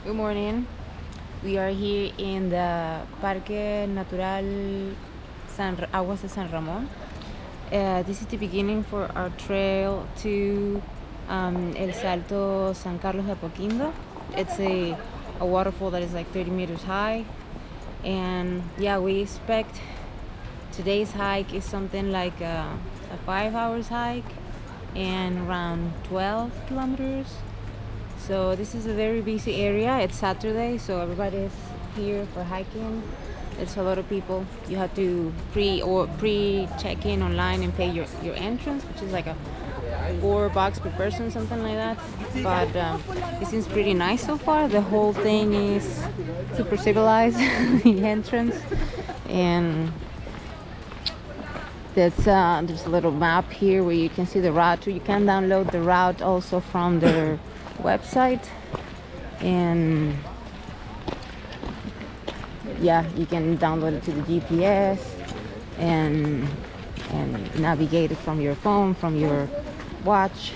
Good morning. We are here in the Parque Natural Aguas de San Ramon. This is the beginning for our trail to El Salto San Carlos de Apoquindo. It's a waterfall that is like 30 meters high. And yeah, we expect today's hike is something like a 5 hours hike and around 12 kilometers. So this is a very busy area. It's Saturday, so everybody's here for hiking. It's a lot of people. You have to pre check in online and pay your entrance, which is like a $4 per person, something like that. But it seems pretty nice so far. The whole thing is super civilized, the entrance, and there's a little map here where you can see the route. You can download the route also from their website, and yeah, you can download it to the GPS and navigate it from your phone, from your watch.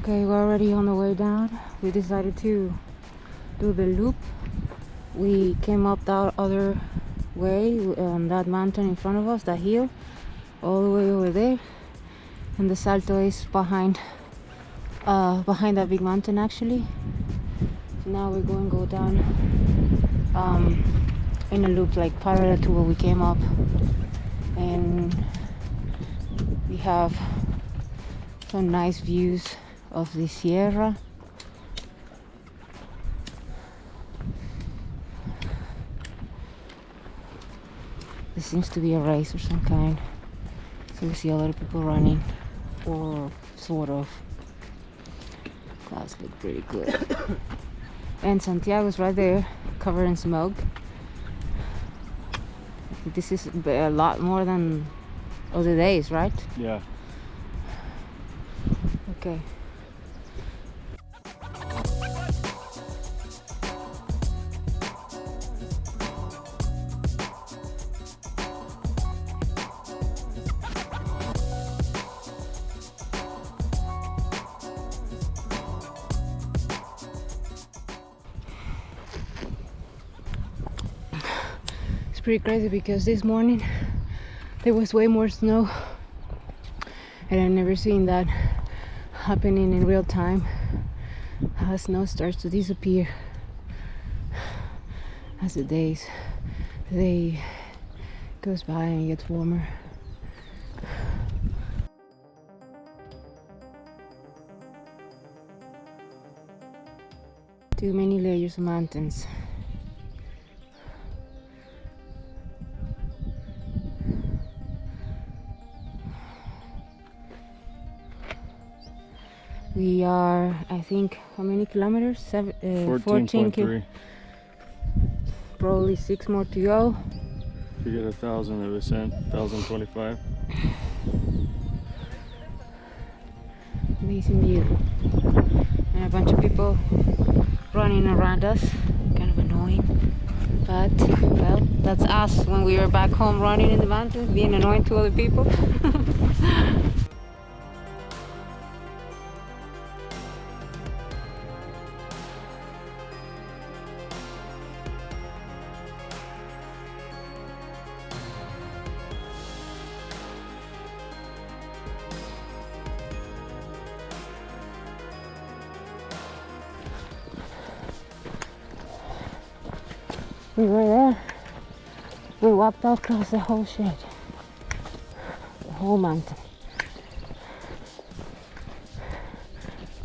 Okay, we're already on the way down. We decided to do the loop. We came up that other way, that mountain in front of us, that hill, all the way over there, and the Salto is behind that big mountain actually. So now we're going to go down in a loop, like parallel to where we came up, and we have some nice views of the Sierra. This seems to be a race of some kind, so we see a lot of people running, or sort of. Clouds look pretty good. And Santiago's right there, covered in smoke. This is a lot more than other days, right? Yeah. Okay. It's pretty crazy because this morning there was way more snow, and I've never seen that happening in real time. How snow starts to disappear as the day goes by and gets warmer. Too many layers of mountains. We are, I think, how many kilometers? 14.3. Probably 6 more to go. To get 1,000 of ascent, 1,025. Amazing view. And a bunch of people running around us. Kind of annoying. But, well, that's us when we were back home running in the mountains, being annoying to other people. We were there. We walked across the whole shit. The whole mountain.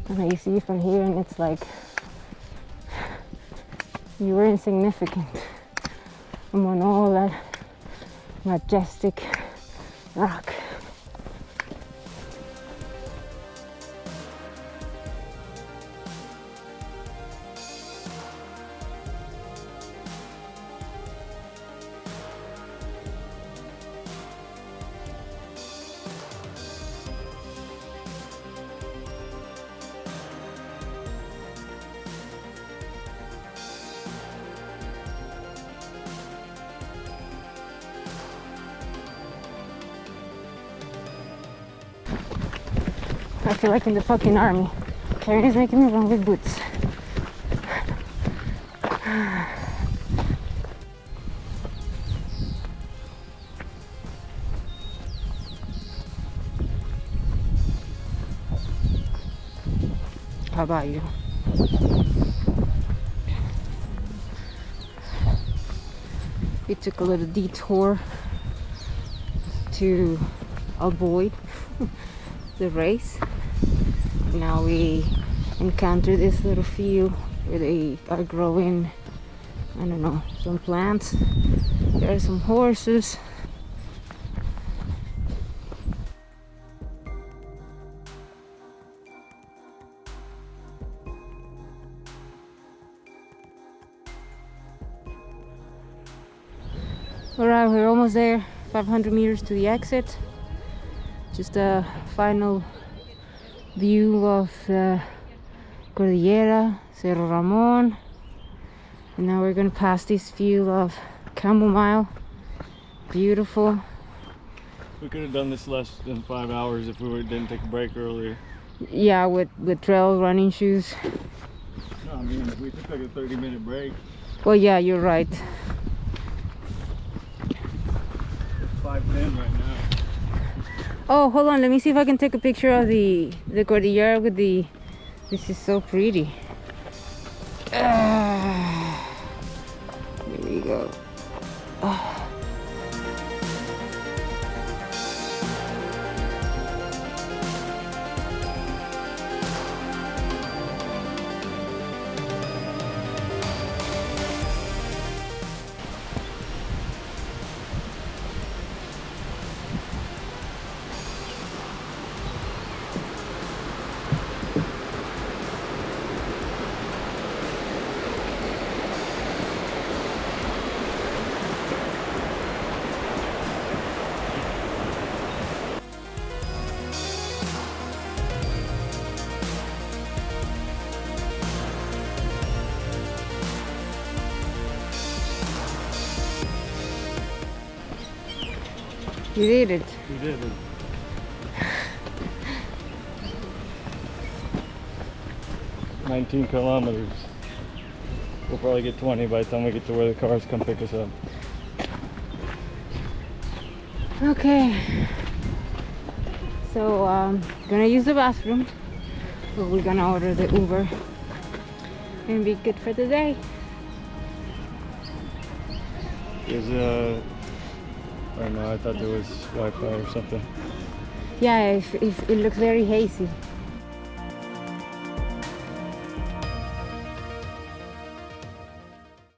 And you see from here, and it's like you were insignificant among all that majestic rock. I feel like in the fucking army. Karen is making me run with boots. How about you? We took a little detour to avoid the race. Now we encounter this little field where they are growing, I don't know, some plants. There are some horses. Alright, we're almost there. 500 meters to the exit. Just a final view of the Cordillera, Cerro Ramon. And now we're going to pass this field of chamomile. Beautiful. We could have done this less than 5 hours if we didn't take a break earlier. Yeah, with trail running shoes. No, I mean, we took like a 30-minute break. Well, yeah, you're right. It's 5:10 right now. Oh, hold on. Let me see if I can take a picture of the cordillera with the. This is so pretty. Here we go. You did it. We did it. "19 kilometers. We'll probably get 20 by the time we get to where the cars come pick us up." Okay. So gonna use the bathroom, but we're gonna order the Uber and be good for the day. Is I don't know, I thought there was Wi-Fi or something. Yeah, it looks very hazy.